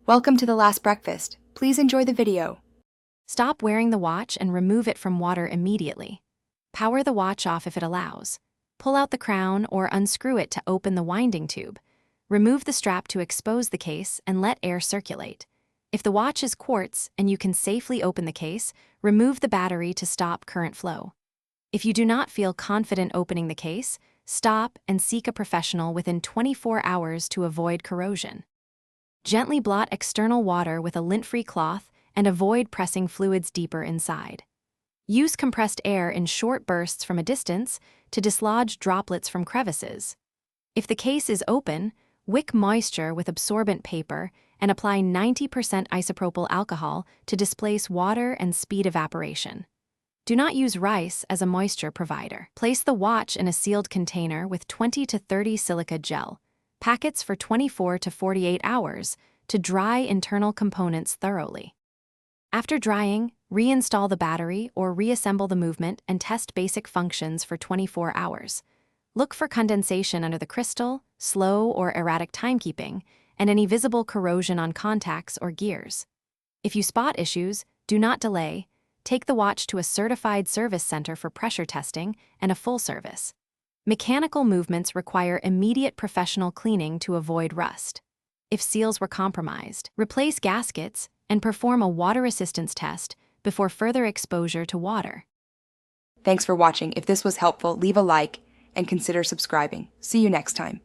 Welcome to the last breakfast. Please enjoy the video. Stop wearing the watch and remove it from water immediately. Power the watch off if it allows. Pull out the crown or unscrew it to open the winding tube. Remove the strap to expose the case and let air circulate. If the watch is quartz and you can safely open the case, remove the battery to stop current flow. If you do not feel confident opening the case, stop and seek a professional within 24 hours to avoid corrosion. Gently blot external water with a lint-free cloth and avoid pressing fluids deeper inside. Use compressed air in short bursts from a distance to dislodge droplets from crevices. If the case is open, wick moisture with absorbent paper and apply 90% isopropyl alcohol to displace water and speed evaporation. Do not use rice as a moisture provider. Place the watch in a sealed container with 20 to 30 silica gel, packets for 24 to 48 hours, to dry internal components thoroughly. After drying, reinstall the battery or reassemble the movement and test basic functions for 24 hours. Look for condensation under the crystal, slow or erratic timekeeping, and any visible corrosion on contacts or gears. If you spot issues, do not delay. Take the watch to a certified service center for pressure testing and a full service. Mechanical movements require immediate professional cleaning to avoid rust. If seals were compromised, replace gaskets and perform a water resistance test before further exposure to water. Thanks for watching. If this was helpful, leave a like and consider subscribing. See you next time.